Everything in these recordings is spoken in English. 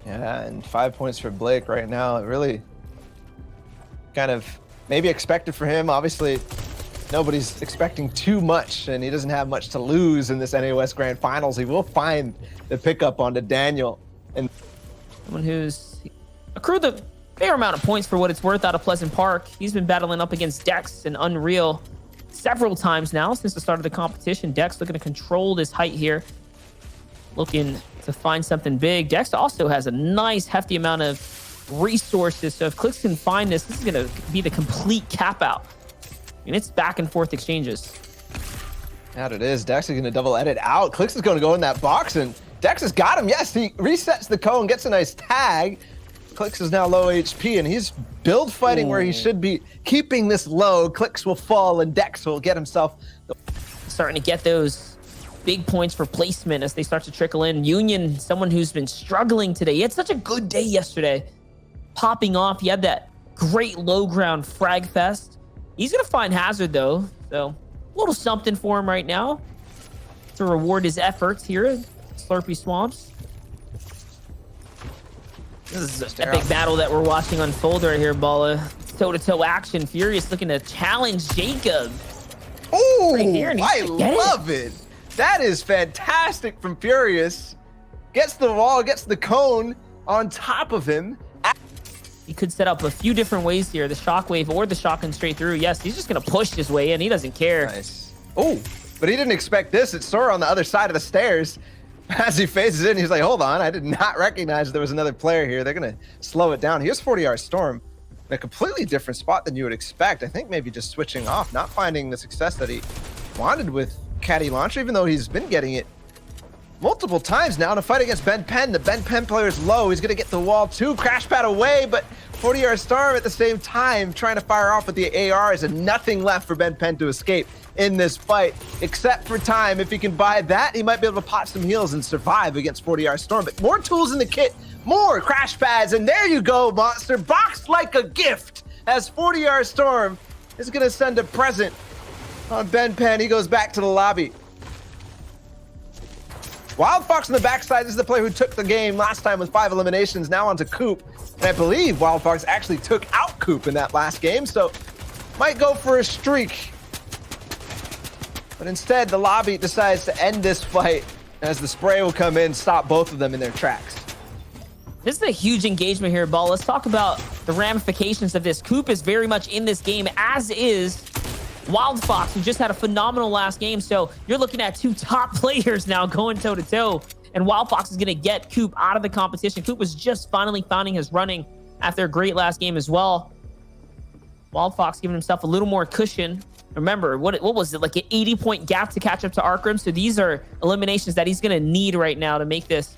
Yeah, and 5 points for Blake right now. It really kind of maybe expected for him. Obviously, nobody's expecting too much, and he doesn't have much to lose in this NA West Grand Finals. He will find the pickup onto Daniel. And someone who's accrued the fair amount of points for what it's worth out of Pleasant Park. He's been battling up against Dex and Unreal several times now since the start of the competition. Dex looking to control this height here, looking to find something big. Dex also has a nice hefty amount of resources, so if Clix can find this, this is going to be the complete cap out. And it's back and forth exchanges. That it is. Dex is going to double edit out. Clix is going to go in that box, and Dex has got him. Yes, he resets the cone, gets a nice tag. Clix is now low HP, and he's build fighting where he should be keeping this low. Clix will fall, and Dex will get himself. Starting to get those big points for placement as they start to trickle in. Union, someone who's been struggling today. He had such a good day yesterday. Popping off. He had that great low ground frag fest. He's going to find Hazard, though. So a little something for him right now to reward his efforts here at Slurpy Swamps. This is an epic battle that we're watching unfold right here, Balla. Toe-to-toe action. Furious looking to challenge Jacob. Oh, right here, I love it. That is fantastic from Furious. Gets the wall, gets the cone on top of him. He could set up a few different ways here. The shockwave or the shotgun straight through. Yes, he's just going to push his way in. He doesn't care. Nice. Oh, but he didn't expect this. It's Sora on the other side of the stairs. As he phases in, he's like, hold on. I did not recognize there was another player here. They're going to slow it down. Here's 40R Storm in a completely different spot than you would expect. I think maybe just switching off, not finding the success that he wanted with Caddy Launcher, even though he's been getting it multiple times now in a fight against Ben Penn. The Ben Penn player is low. He's going to get the wall too. Crash pad away, but 40R Storm at the same time trying to fire off with the ARs, and nothing left for Ben Penn to escape in this fight, except for time. If he can buy that, he might be able to pot some heals and survive against 40R Storm. But more tools in the kit, more crash pads, and there you go, Monster. Boxed like a gift, as 40R Storm is going to send a present on Ben Penn. He goes back to the lobby. Wild Fox on the backside. This is the player who took the game last time with 5 eliminations, now onto Coop. And I believe Wild Fox actually took out Coop in that last game, so might go for a streak. But instead, the lobby decides to end this fight as the spray will come in, stop both of them in their tracks. This is a huge engagement here, Ball. Let's talk about the ramifications of this. Coop is very much in this game, as is Wild Fox, who just had a phenomenal last game. So you're looking at 2 top players now going toe-to-toe, and Wild Fox is going to get Coop out of the competition. Coop was just finally finding his running after a great last game as well. Wild Fox giving himself a little more cushion. Remember, what was it, like an 80-point gap to catch up to Arkram? So these are eliminations that he's going to need right now to make this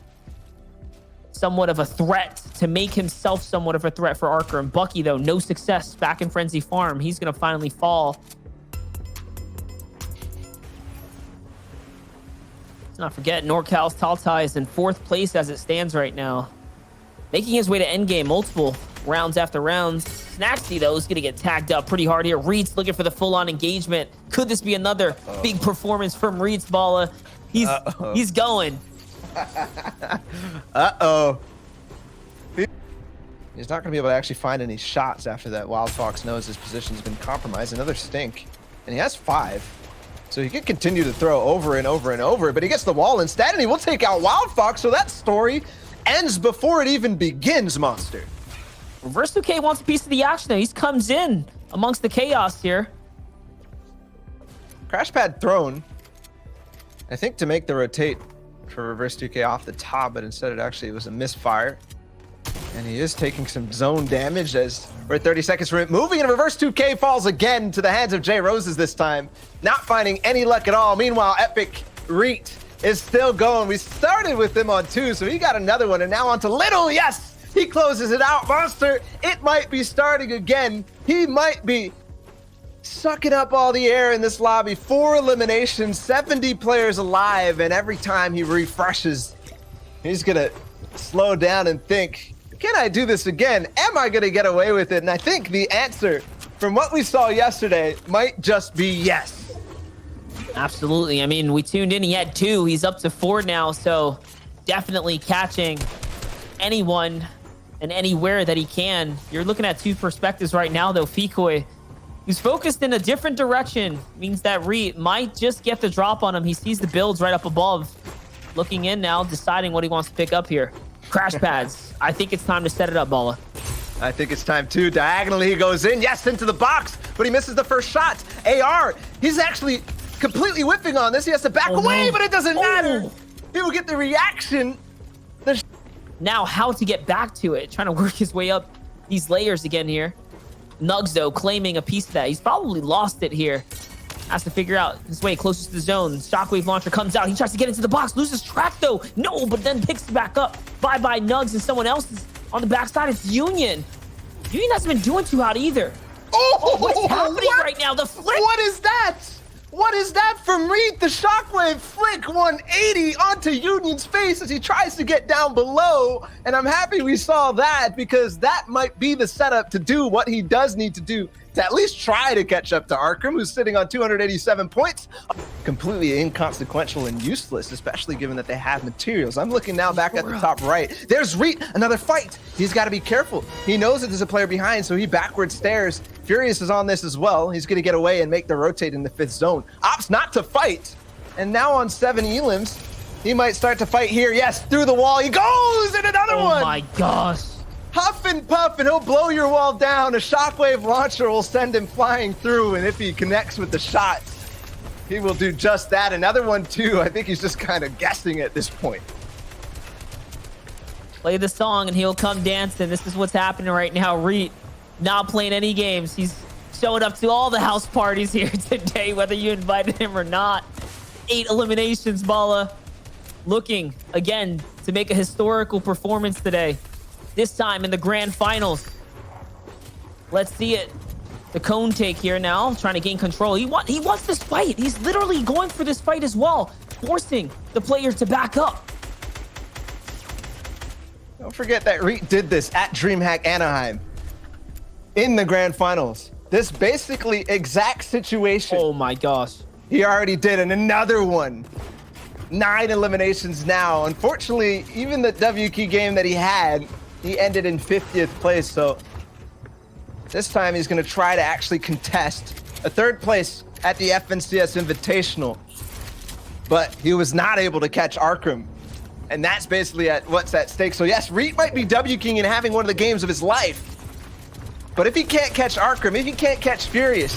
somewhat of a threat, to make himself somewhat of a threat for Arkram. Bucky, though, no success back in Frenzy Farm. He's going to finally fall. Let's not forget, NorCal's Taltai is in 4th place as it stands right now, making his way to endgame multiple rounds after rounds. Snaxy, though, is going to get tagged up pretty hard here. Reed's looking for the full-on engagement. Could this be another big performance from Reed's, Balla? He's going. Uh-oh. He's not going to be able to actually find any shots after that. Wild Fox knows his position's been compromised. Another stink. And he has 5. So he can continue to throw over and over and over, but he gets the wall instead, and he will take out Wild Fox. So that story ends before it even begins, Monster. Reverse 2K wants a piece of the action, though. He comes in amongst the chaos here. Crash pad thrown, I think, to make the rotate for Reverse 2K off the top, but instead it was a misfire. And he is taking some zone damage as we're at 30 seconds from it. Moving, and Reverse 2K falls again to the hands of J Roses this time. Not finding any luck at all. Meanwhile, Epic Reet is still going. We started with him on 2, so he got another one, and now on to Little. Yes! He closes it out. Monster, it might be starting again. He might be sucking up all the air in this lobby. 4 eliminations, 70 players alive, and every time he refreshes, he's gonna slow down and think, can I do this again? Am I gonna get away with it? And I think the answer from what we saw yesterday might just be yes. Absolutely. I mean, we tuned in, he had 2. He's up to 4 now, so definitely catching anyone and anywhere that he can. You're looking at two perspectives right now, though. Fikoi, who's focused in a different direction, means that Reet might just get the drop on him. He sees the builds right up above. Looking in now, deciding what he wants to pick up here. Crash pads. I think it's time to set it up, Balla. I think it's time too. Diagonally, he goes in, yes, into the box, but he misses the first shot. AR, he's actually completely whiffing on this. He has to back away, no. but it doesn't matter. He will get the reaction. Now, how to get back to it. Trying to work his way up these layers again here. Nugs, though, claiming a piece of that. He's probably lost it here. Has to figure out his way closest to the zone. Shockwave launcher comes out. He tries to get into the box. Loses track, though. No, but then picks it back up. Bye-bye, Nugs, and someone else is on the backside. It's Union. Union hasn't been doing too hot either. Oh, what's happening right now? The flick. What is that? What is that from Reed? The Shockwave flick 180 onto Union's face as he tries to get down below. And I'm happy we saw that, because that might be the setup to do what he does need to do to at least try to catch up to Arkham, who's sitting on 287 points. Completely inconsequential and useless, especially given that they have materials. I'm looking now back at the top right. There's Reet, another fight. He's got to be careful. He knows that there's a player behind, so he backward stares. Furious is on this as well. He's going to get away and make the rotate in the 5th zone. Opts not to fight. And now on 7 elims, he might start to fight here. Yes, through the wall. He goes, and another one. Oh my gosh. Huff and puff, and he'll blow your wall down. A Shockwave launcher will send him flying through, and if he connects with the shot, he will do just that. Another one, too. I think he's just kind of guessing at this point. Play the song, and he'll come dancing. This is what's happening right now. Reet not playing any games. He's showing up to all the house parties here today, whether you invited him or not. 8 eliminations, Balla. Looking, again, to make a historical performance today. This time in the grand finals. Let's see it. The cone take here now, trying to gain control. He wants this fight. He's literally going for this fight as well, forcing the players to back up. Don't forget that Reet did this at DreamHack Anaheim in the grand finals. This basically exact situation. Oh my gosh. He already did, and another one. 9 eliminations now. Unfortunately, even the W key game that he had, he ended in 50th place, so this time he's going to try to actually contest a 3rd place at the FNCS Invitational, but he was not able to catch Arkham, and that's basically what's at stake. So yes, Reet might be W king and having one of the games of his life, but if he can't catch Arkham, if he can't catch Furious,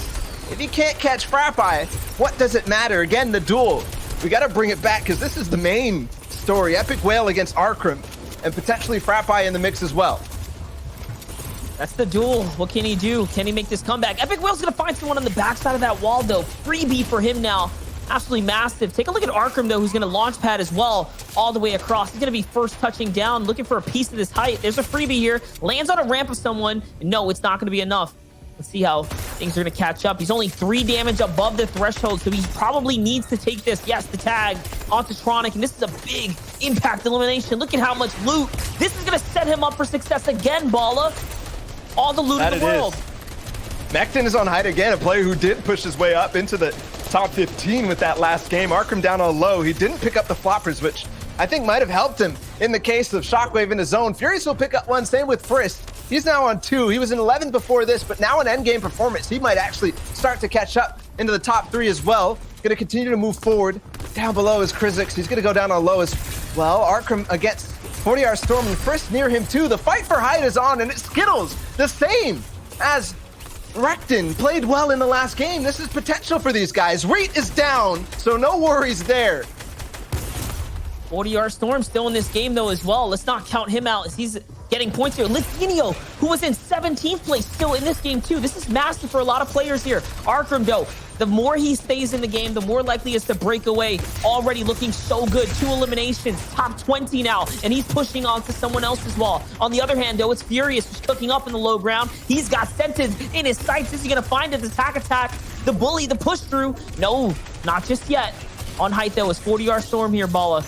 if he can't catch Frappi, what does it matter? Again, the duel. We got to bring it back, because this is the main story. Epic Whale against Arkham, and potentially Frappi in the mix as well. That's the duel. What can he do? Can he make this comeback? Epic Whale's going to find someone on the backside of that wall, though. Freebie for him now. Absolutely massive. Take a look at Arkham, though, who's going to launch pad as well all the way across. He's going to be first touching down, looking for a piece of this height. There's a freebie here. Lands on a ramp of someone. No, it's not going to be enough. Let's see how things are going to catch up. He's only 3 damage above the threshold, so he probably needs to take this. Yes, the tag onto Tronic, and this is a big impact elimination. Look at how much loot. This is going to set him up for success again, Balla. All the loot in the world. Mekton is on height again, a player who did push his way up into the top 15 with that last game. Arkham down on low. He didn't pick up the floppers, which I think might have helped him in the case of Shockwave in his zone. Furious will pick up one, same with Frist. He's now on 2. He was in 11th before this, but now in endgame performance, he might actually start to catch up into the top 3 as well. Going to continue to move forward. Down below is Krizix. He's going to go down on low as well. Arkham against 40R Storm and Frist near him too. The fight for height is on, and it's Skittles, the same as Recton. Played well in the last game. This is potential for these guys. Reet is down, so no worries there. 40R Storm still in this game, though, as well. Let's not count him out as he's getting points here. Licinio, who was in 17th place, still in this game, too. This is massive for a lot of players here. Arkham, though, the more he stays in the game, the more likely he is to break away. Already looking so good. 2 eliminations, top 20 now, and he's pushing on to someone else's wall. On the other hand, though, it's Furious, who's cooking up in the low ground. He's got Sentence in his sights. Is he going to find it? Attack, the bully, the push through. No, not just yet. On height, though, is 40R Storm here, Balla.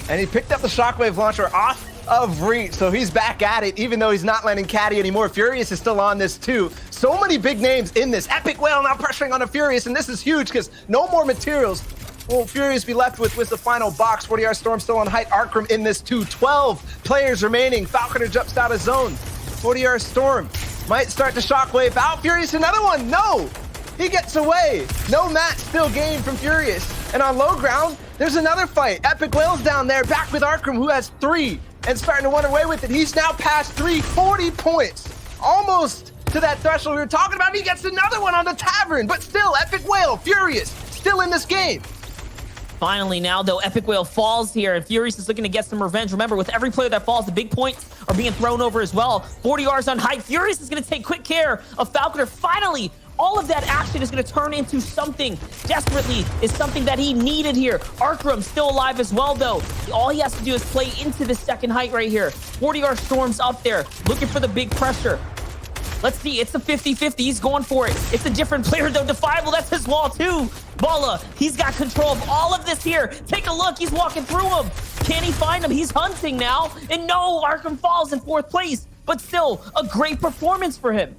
And he picked up the Shockwave launcher off of Reet, so he's back at it, even though he's not landing Caddy anymore. Furious is still on this too. So many big names in this. Epic Whale now pressuring on a Furious, and this is huge because no more materials. will Furious be left with the final box? 40R Storm still on height. Arkham in this too. 12 players remaining. Falconer jumps out of zone. 40R Storm might start to shockwave out. Furious, another one. No! He gets away. No match still gained from Furious. And on low ground, there's another fight. Epic Whale's down there, back with Arkham, who has 3 and starting to run away with it. He's now past 40 points. Almost to that threshold we were talking about. He gets another one on the Tavern, but still, Epic Whale, Furious, still in this game. Finally now, though, Epic Whale falls here, and Furious is looking to get some revenge. Remember, with every player that falls, the big points are being thrown over as well. 40R's on height. Furious is going to take quick care of Falconer. Finally, all of that action is going to turn into something desperately, is something that he needed here. Arkham still alive as well, though. All he has to do is play into the second height right here. 40R Storm's up there, looking for the big pressure. Let's see, it's a 50-50. He's going for it. It's a different player, though. Defiable, that's his wall, too. Balla, he's got control of all of this here. Take a look, he's walking through him. Can he find him? He's hunting now. And no, Arkham falls in 4th place. But still, a great performance for him.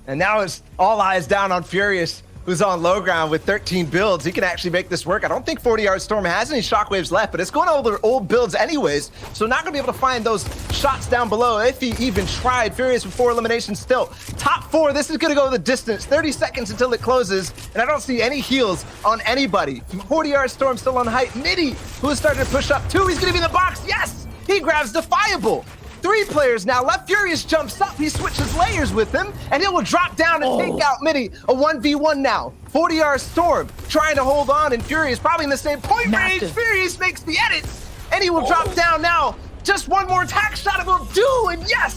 And now it's all eyes down on Furious, who's on low ground with 13 builds. He can actually make this work. I don't think 40R Storm has any shockwaves left, but it's going over old builds anyways, so not going to be able to find those shots down below if he even tried. Furious with 4 eliminations still. Top 4, this is going to go the distance. 30 seconds until it closes, and I don't see any heals on anybody. 40R Storm still on height. Mitty, who is starting to push up too. He's going to be in the box. Yes! He grabs Defiable. 3 players now left. Furious jumps up. He switches layers with him, and it will drop down and take out Mitty. A 1v1 now. 40R Storm trying to hold on, and Furious probably in the same point range. Furious makes the edits, and he will drop down now. Just one more attack shot, it will do, and yes!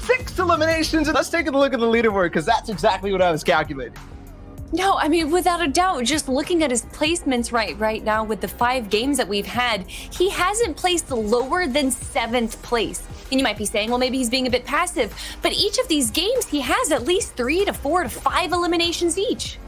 6 eliminations. And let's take a look at the leaderboard, because that's exactly what I was calculating. No, I mean, without a doubt, just looking at his placements right now with the 5 games that we've had, he hasn't placed lower than 7th place. And you might be saying, well, maybe he's being a bit passive, but each of these games, he has at least 3 to 4 to 5 eliminations each.